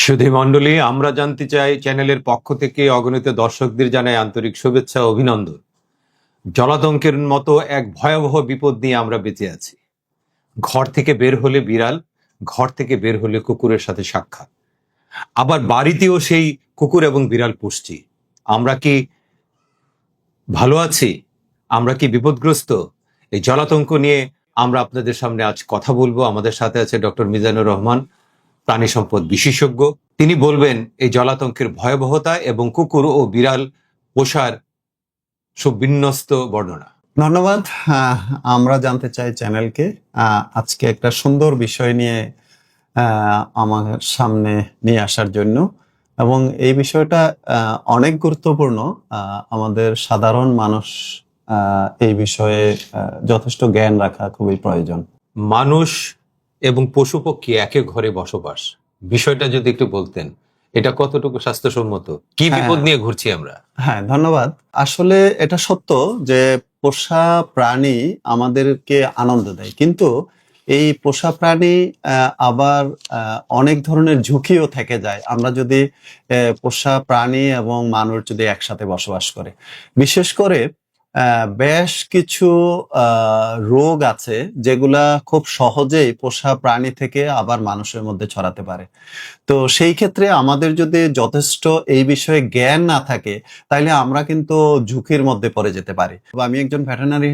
সুধী মণ্ডলী, আমরা জানতে চাই চ্যানেলের পক্ষ থেকে অগণিত দর্শকদের জানাই আন্তরিক শুভেচ্ছা ও অভিনন্দন। জলাতঙ্কের মতো এক ভয়াবহ বিপদ নিয়ে আমরা বেঁচে আছি। ঘর থেকে বের হলে বিড়াল, ঘর থেকে বের হলে কুকুরের সাথে সাক্ষাৎ। আবার বাড়িতেও সেই কুকুর এবং বিড়াল পুষছি। আমরা কি ভালো আছি? আমরা কি বিপদগ্রস্ত? এই জলাতঙ্ক নিয়ে আমরা আপনাদের সামনে আজ কথা বলবো। আমাদের সাথে আছে ডক্টর মিজানুর রহমান, প্রাণী সম্পদ বিশেষজ্ঞ। তিনি বলবেন এই জলাতঙ্কের ভয়াবহতা এবং কুকুর ও বিড়াল পোষার সুবিন্যস্ত বর্ণনা। ধন্যবাদ। আমরা জানতে চাই চ্যানেলকে আজকে একটা সুন্দর বিষয় নিয়ে আমার সামনে নিয়ে আসার জন্য, এবং এই বিষয়টা অনেক গুরুত্বপূর্ণ। আমাদের সাধারণ মানুষ এই বিষয়ে যথেষ্ট জ্ঞান রাখা খুবই প্রয়োজন। মানুষ এবং পশু পক্ষী একে ঘরে বসবাস, বিষয়টা যদি একটু বলতেন, এটা কতটুকু স্বাস্থ্যসম্মত? কি বিপদ নিয়ে ঘুরছি আমরা? হ্যাঁ, ধন্যবাদ। আসলে এটা সত্য যে পোষা প্রাণী আমাদেরকে আনন্দ দেয়, কিন্তু এই পোষা প্রাণী আবার অনেক ধরনের ঝুঁকিও থেকে যায় আমরা যদি পোষা প্রাণী এবং মানুষ যদি একসাথে বসবাস করে। বিশেষ করে বেশ কিছু রোগ আছে যেগুলা খুব সহজেই পোষা প্রাণী থেকে আবার মানুষের মধ্যে ছড়াতে পারে। তো সেই ক্ষেত্রে আমাদের যদি যথেষ্ট এই বিষয়ে জ্ঞান না থাকে, তাহলে আমরা কিন্তু ঝুঁকির মধ্যে পড়ে যেতে পারি। আমি একজন ভেটেরিনারি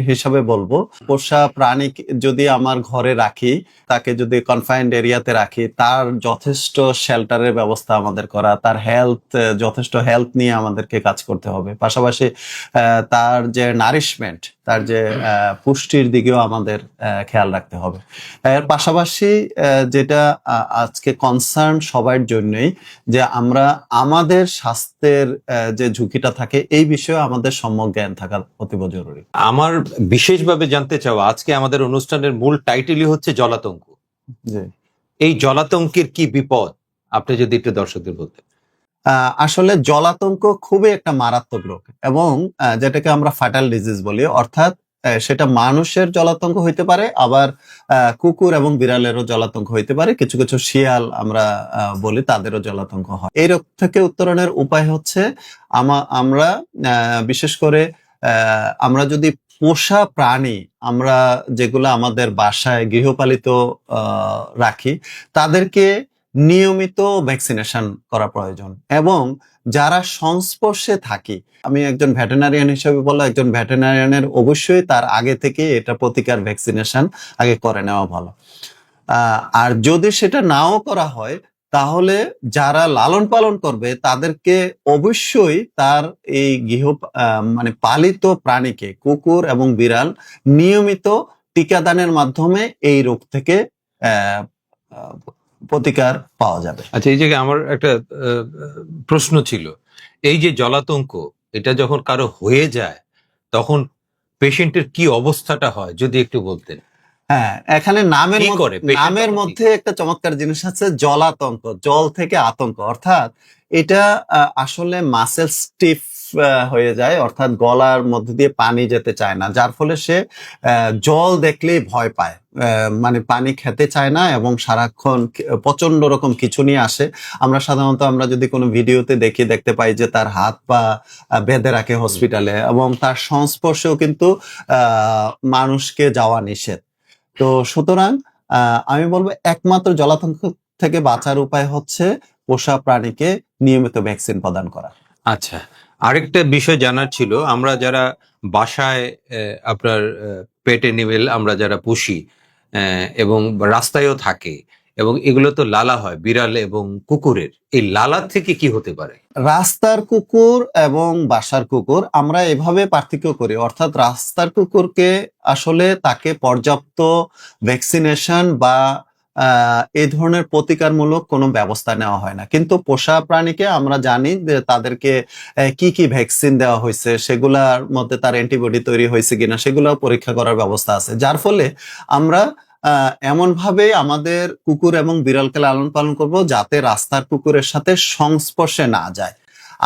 হিসাবে বলবো, পোষা প্রাণী যদি আমার ঘরে রাখি, তাকে যদি কনফাইন্ড এরিয়াতে রাখি, তার যথেষ্ট শেল্টারের ব্যবস্থা আমাদের করা, তার যথেষ্ট হেলথ নিয়ে আমাদেরকে কাজ করতে হবে। পাশাপাশি তার যে নারিশমেন্ট, তার যে পুষ্টির দিকেও আমাদের খেয়াল রাখতে হবে। এর পাশাপাশি যেটা আজকে কনসার্ন সবার জন্যই, যে আমরা আমাদের স্বাস্থ্যের যে ঝুঁকিটা থাকে এই বিষয়ে আমাদের সম্যক জ্ঞান থাকা অতীব জরুরি। আমার বিশেষভাবে জানতে চাওয়া, আজকে আমাদের অনুষ্ঠানের মূল টাইটেলই হচ্ছে জলাতঙ্ক। জি, এই জলাতঙ্কের কি বিপদ, আপনি যদি একটু দর্শকদের বলতেন। আসলে জলাতঙ্ক খুবই একটা মারাত্মক রোগ, এবং যেটাকে আমরা ফাটাল ডিজিজ বলি, অর্থাৎ সেটা মানুষের জলাতঙ্ক হইতে পারে, আবার কুকুর এবং বিড়ালেরও জলাতঙ্ক হইতে পারে, কিছু কিছু শিয়াল আমরা বলি তাদেরও জলাতঙ্ক হয়। এই রোগ থেকে উত্তরণের উপায় হচ্ছে আমরা বিশেষ করে আমরা যদি পোষা প্রাণী, আমরা যেগুলো আমাদের বাসায় গৃহপালিত রাখি, তাদেরকে নিয়মিত ভ্যাকসিনেশন করা প্রয়োজন। এবং যারা সংস্পর্শে থাকি, আমি একজন ভেটেরিনারিয়ান হিসেবে বললাম, একজন ভেটেরিনারিয়ানের অবশ্যই তার আগে থেকে এটা প্রতিকার ভ্যাকসিনেশন আগে করে নেওয়া ভালো। আর যদি সেটা নাও করা হয়, তাহলে যারা লালন পালন করবে তাদেরকে অবশ্যই তার এই মানে পালিত প্রাণীকে, কুকুর এবং বিড়াল, নিয়মিত টিকাদানের মাধ্যমে এই রোগ থেকে আহ প্রতিকার পাওয়া যাবে। আচ্ছা, এই জায়গায় আমার একটা প্রশ্ন ছিল। এই যে জলাতঙ্ক, এটা যখন কারো হয়ে যায়, তখন পেশেন্টের কি অবস্থাটা হয়, যদি একটু বলতেন। হ্যাঁ, এখানে patient নামের তখন কি মধ্যে একটা চমৎকার জিনিস আছে, জলাতঙ্ক, জল থেকে আতঙ্ক। অর্থাৎ এটা আসলে মাসেল স্টিফ হয়ে যায়, অর্থাৎ গলার মধ্যে দিয়ে পানি যেতে চায় না, যার ফলে সে জল দেখলেই ভয় পায়, মানে পানি খেতে চায় না, এবং সারাক্ষণ প্রচন্ড রকম কিছু নিয়ে আসে। আমরা সাধারণত যদি কোনো ভিডিওতে দেখতে পাই যে তার হাত পা বেঁধে রাখে হসপিটালে, এবং তার সংস্পর্শেও কিন্তু মানুষকে যাওয়া নিষেধ। তো সুতরাং আমি বলবো একমাত্র জলাতঙ্ক থেকে বাঁচার উপায় হচ্ছে পোষা প্রাণীকে নিয়মিত ভ্যাকসিন প্রদান করা। আচ্ছা, আরেকটা বিষয় জানার ছিল, আমরা যারা বাসায় আপনার পেট অ্যানিমেল আমরা যারা পুষি এবং রাস্তায়ও থাকে, এবং এগুলো তো লালা হয় বিড়াল এবং কুকুরের, এই লালার থেকে কি হতে পারে? রাস্তার কুকুর এবং বাসার কুকুর আমরা এভাবে পার্থক্য করি, অর্থাৎ রাস্তার কুকুরকে আসলে তাকে পর্যাপ্ত ভ্যাকসিনেশন বা এই ধরনের প্রতিকারমূলক কোনো ব্যবস্থা নেওয়া হয় না, কিন্তু পোষা প্রাণীকে আমরা জানি যে তাদেরকে কি কি ভ্যাকসিন দেওয়া হয়েছে, সেগুলার মধ্যে তার অ্যান্টিবডি তৈরি হয়েছে কিনা সেগুলো পরীক্ষা করার ব্যবস্থা আছে, যার ফলে আমরা এমন ভাবে আমাদের কুকুর এবং বিড়ালকে লালন পালন করব যাতে রাস্তার কুকুরের সাথে সংস্পর্শে না যায়।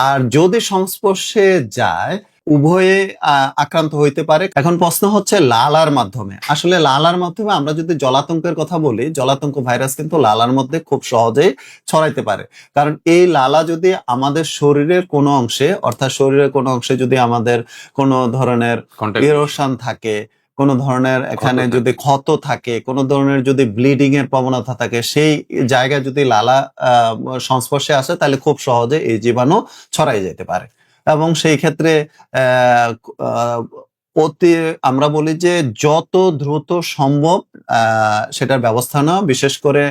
আর যদি সংস্পর্শে যায়, উভয়ে আক্রান্ত হইতে পারে। এখন প্রশ্ন হচ্ছে লালার মাধ্যমে। আসলে লালার মাধ্যমে আমরা যদি জলাতঙ্কের কথা বলি, জলাতঙ্ক ভাইরাস কিন্তু লালার মধ্যে খুব সহজেই ছড়াইতে পারে। কারণ এই লালা যদি আমাদের শরীরের কোনো অংশে, অর্থাৎ শরীরের কোনো অংশে যদি আমাদের কোনো ধরনের Contact- ইরোশন থাকে, কোনো ধরনের এখানে থাকে। যদি ক্ষত থাকে, কোনো ধরনের যদি ব্লিডিং এর প্রবণতা থাকে, সেই জায়গায় যদি লালা সংস্পর্শে আসে, তাহলে খুব সহজে এই জীবাণু ছড়াই যেতে পারে। এবং সেই ক্ষেত্রে আহ, আহ, অতি আমরা বলি যে যত দ্রুত সম্ভব সেটার ব্যবস্থা নেওয়া, বিশেষ করে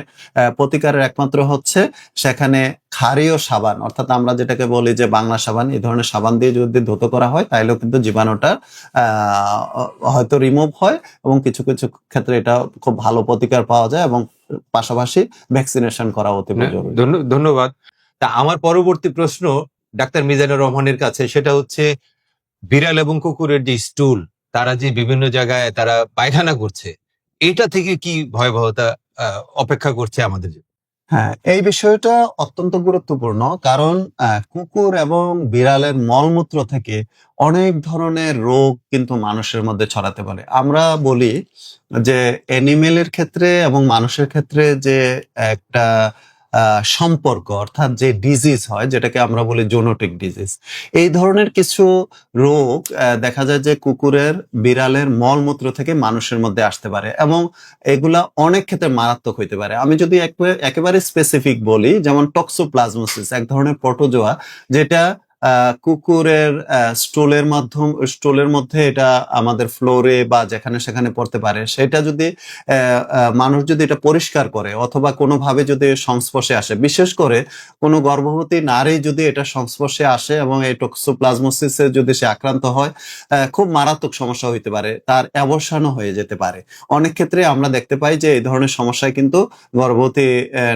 প্রতিকারের একমাত্র হচ্ছে সেখানে ক্ষারীয় সাবান, অর্থাৎ আমরা যেটাকে বলি যে বাংলা সাবান, এই ধরনের সাবান দিয়ে যদি ধৌত করা হয়, তাহলেও কিন্তু জীবাণুটা হয়তো রিমুভ হয়, এবং কিছু কিছু ক্ষেত্রে এটা খুব ভালো প্রতিকার পাওয়া যায়, এবং পাশাপাশি ভ্যাকসিনেশন করা অতি জরুরি। ধন্যবাদ। তা আমার পরবর্তী প্রশ্ন ডাক্তার মিজানুর রহমানের কাছে, সেটা হচ্ছে বিড়াল এবং কুকুরের যে স্টুল, তারা যে বিভিন্ন জায়গায় তারা পায়খানা করছে, এটা থেকে কি ভয়াবহতা অপেক্ষা করছে আমাদের? হ্যাঁ, এই বিষয়টা অত্যন্ত গুরুত্বপূর্ণ, কারণ কুকুর এবং বিড়ালের মলমূত্র থেকে অনেক ধরনের রোগ কিন্তু মানুষের মধ্যে ছড়াতে পারে। আমরা বলি যে অ্যানিমেলের ক্ষেত্রে এবং মানুষের ক্ষেত্রে যে একটা সম্পর্ক, অর্থাৎ যে ডিজিজ হয়, যেটাকে আমরা বলি জুনোটিক ডিজিজ, এই ধরনের কিছু রোগ দেখা যায় যে কুকুরের, বিড়ালের মলমূত্র থেকে মানুষের মধ্যে আসতে পারে, এবং এগুলা অনেক ক্ষেত্রে মারাত্মক হইতে পারে। আমি যদি একেবারে স্পেসিফিক বলি, যেমন টক্সোপ্লাজমোসিস, এক ধরনের প্রোটোজোয়া, যেটা কুকুরের স্টুলের মধ্যে এটা আমাদের ফ্লোরে বা যেখানে সেখানে পড়তে পারে। সেটা যদি মানুষ যদি এটা পরিষ্কার করে, অথবা কোনোভাবে যদি সংস্পর্শে আসে, বিশেষ করে কোনো গর্ভবতী নারী যদি এটা সংস্পর্শে আসে এবং এই টক্সোপ্লাজমোসিসে যদি সে আক্রান্ত হয়, খুব মারাত্মক সমস্যা হইতে পারে, তার অ্যাবর্শনও হয়ে যেতে পারে। অনেক ক্ষেত্রে আমরা দেখতে পাই যে এই ধরনের সমস্যায় কিন্তু গর্ভবতী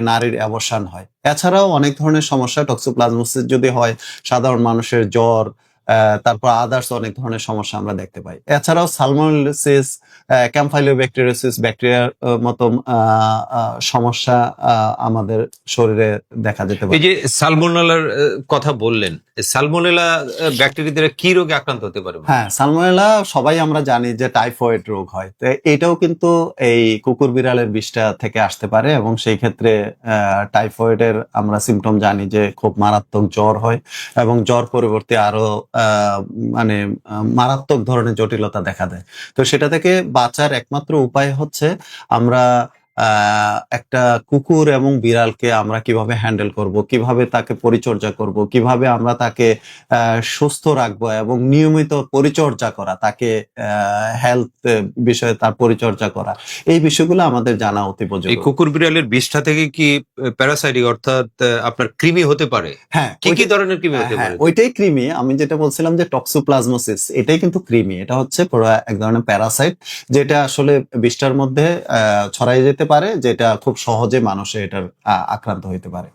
নারীর অ্যাবর্শন হয়। এছাড়াও অনেক ধরনের সমস্যা, টক্সোপ্লাজমোসিস যদি হয়, সাধারণ মানুষের জ্বর, তারপর আদার্স অনেক ধরনের সমস্যা আমরা দেখতে পাই। এছাড়াও সালমোনেলাসিস, ক্যাম্পাইলোব্যাকটেরিয়াসিস, ব্যাকটেরিয়ার মতো সমস্যা আমাদের শরীরে দেখা যেতে এই পারে। যে সালমোনেলার কথা বললেন, সালমোনেলা ব্যাকটেরিয়া দ্বারা কি রোগে আক্রান্ত হতে পারে? হ্যাঁ, সালমোনেলা সবাই আমরা জানি যে টাইফয়েড রোগ হয়, তো এটাও কিন্তু এই কুকুর বিড়ালের বিষটা থেকে আসতে পারে, এবং সেই ক্ষেত্রে টাইফয়েডের আমরা সিমটম জানি যে খুব মারাত্মক জ্বর হয়, এবং জ্বর পরবর্তী আরো মানে মারাত্মক ধরনের জটিলতা দেখা দেয়। তো সেটা থেকে বাঁচার একমাত্র উপায় হচ্ছে আমরা একটা কুকুর এবং বিড়ালকে আমরা কিভাবে হ্যান্ডেল করব, কিভাবে তাকে পরিচর্যা করব, কিভাবে আমরা তাকে সুস্থ রাখবো, এবং নিয়মিত পরিচর্যা করা, তাকে হেলথ বিষয়ে তার পরিচর্যা করা, এই বিষয়গুলো আমাদের জানা অতি এই প্রয়োজন। কুকুর বিড়ালের বিষটা থেকে কি প্যারাসাইটিক, অর্থাৎ আপনার কৃমি হতে পারে? হ্যাঁ, কি কি ধরনের কৃমি হতে হ্যাঁ, পারে? ওইটাই কৃমি। আমি যেটা বলছিলাম যে টক্সোপ্লাজমোসিস, এটাই কিন্তু কৃমি। এটা হচ্ছে পুরো এক ধরনের প্যারাসাইট, যেটা আসলে বিষটার মধ্যে ছড়াই যেতে পারে, যেটা খুব সহজে মানুষে এটার আক্রান্ত হইতে পারে।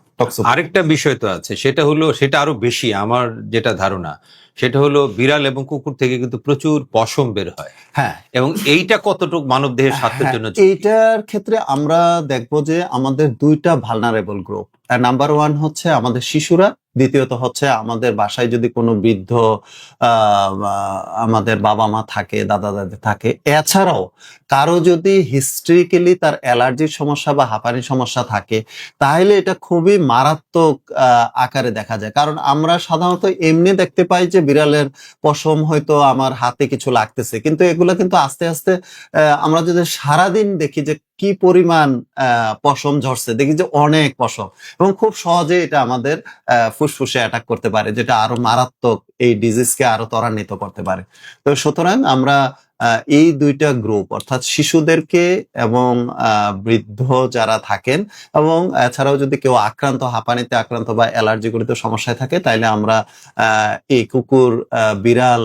আরেকটা বিষয় তো আছে, সেটা হলো, সেটা আরো বেশি আমার যেটা ধারণা, সেটা হলো বিড়াল এবং কুকুর থেকে কিন্তু প্রচুর পশম বের হয়, হ্যাঁ, এবং এইটা কতটুকু মানব দেহের স্বাস্থ্যের জন্য ঝুঁকি? এইটার ক্ষেত্রে আমরা দেখবো যে আমাদের দুইটা ভালনারেবল গ্রুপ। নাম্বার ওয়ান হচ্ছে আমাদের শিশুরা, দ্বিতীয়ত হচ্ছে আমাদের বাসায় যদি কোনো বৃদ্ধ আমাদের বাবা মা থাকে, দাদা দাদি থাকে। এছাড়াও কারো যদি হিস্ট্রিক্যালি তার অ্যালার্জির সমস্যা বা হাঁপানির সমস্যা থাকে, তাহলে এটা খুবই মারাত্মক আকারে দেখা যায়। কারণ আমরা সাধারণত এমনি দেখতে পাই যে বিড়ালের পশম হয়তো আমার হাতে কিছু লাগতেছে, কিন্তু এগুলো কিন্তু আস্তে আস্তে আমরা যদি সারাদিন দেখি যে কি পরিমাণ পশম ঝরছে, দেখি যে অনেক পশম, এবং খুব সহজে এটা আমাদের ফুসফুসে অ্যাটাক করতে পারে, যেটা আরো মারাত্মক এই ডিজিজকে আরো ত্বরান্বিত করতে পারে। তো সুতরাং আমরা এই দুইটা গ্রুপ, অর্থাৎ শিশুদেরকে এবং বৃদ্ধ যারা থাকেন, এবং এছাড়াও যদি কেউ আক্রান্ত, হাঁপানিতে আক্রান্ত বা অ্যালার্জি জনিত সমস্যায় থাকে, তাইলে আমরা এই কুকুর বিড়াল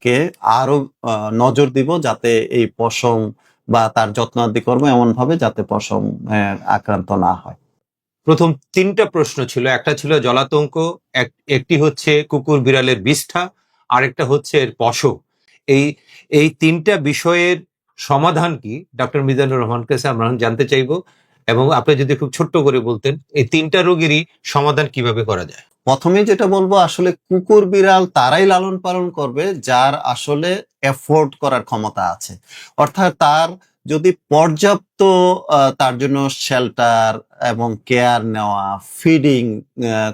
কে আরো নজর দিব, যাতে এই পশম বা তার যত্নাদি করবো এমন ভাবে যাতে পশম আক্রান্ত না হয়। প্রথম তিনটা প্রশ্ন ছিল, একটা ছিল জলাতঙ্ক, একটি হচ্ছে কুকুর বিড়ালের বিষ্ঠা, আরেকটা হচ্ছে এর পশম। এই এই তিনটা বিষয়ের সমাধান কি ডক্টর মিজানুর রহমানের কাছে আমরা জানতে চাইবো। এবং আপনি যদি খুব ছোট্ট করে বলতেন এই তিনটা রোগেরই সমাধান কিভাবে করা যায়? প্রথমে যেটা বলবো, আসলে কুকুর বিড়াল তারাই লালন পালন করবে যার আসলে এফোর্ড করার ক্ষমতা আছে। অর্থাৎ তার যদি পর্যাপ্ত তার জন্য শেল্টার এবং কেয়ার নেওয়া, ফিডিং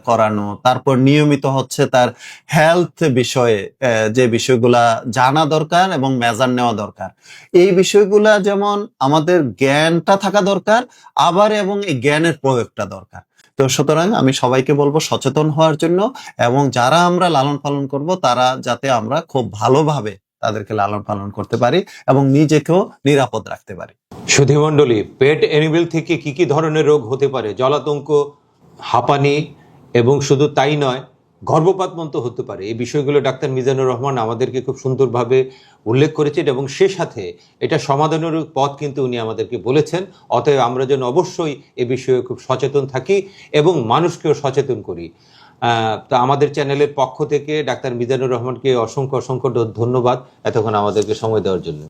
করানো, তারপর নিয়মিত হচ্ছে তার হেলথ বিষয়ে যে বিষয়গুলা জানা দরকার এবং মেজার নেওয়া দরকার, এই বিষয়গুলা যেমন আমাদের জ্ঞানটা থাকা দরকার, আবার এবং এই জ্ঞানের প্রয়োগটা দরকার। তো সুতরাং আমি সবাইকে বলবো সচেতন হওয়ার জন্য, এবং যারা আমরা লালন পালন করব তারা যাতে আমরা খুব ভালোভাবে তাদেরকে লালন পালন করতে পারি এবং নিজেকেও নিরাপদ রাখতে পারি। সুধী মণ্ডলী, পেট অ্যানিমেল থেকে কি কি ধরনের রোগ হতে পারে? জলাতঙ্ক, হাঁপানি এবং শুধু তাই নয়, গর্ভপাত পর্যন্ত হতে পারে। এই বিষয়গুলো ডাক্তার মিজানুর রহমান আমাদেরকে খুব সুন্দরভাবে উল্লেখ করেছেন এবং সে সাথে এটা সমাধানের পথ কিন্তু উনি আমাদেরকে বলেছেন। অতএব আমরা যেন অবশ্যই এ বিষয়ে খুব সচেতন থাকি এবং মানুষকেও সচেতন করি। তা আমাদের চ্যানেলের পক্ষ থেকে ডাক্তার মিজানুর রহমানকে অসংখ্য অসংখ্য ধন্যবাদ এতক্ষণ আমাদেরকে সময় দেওয়ার জন্য।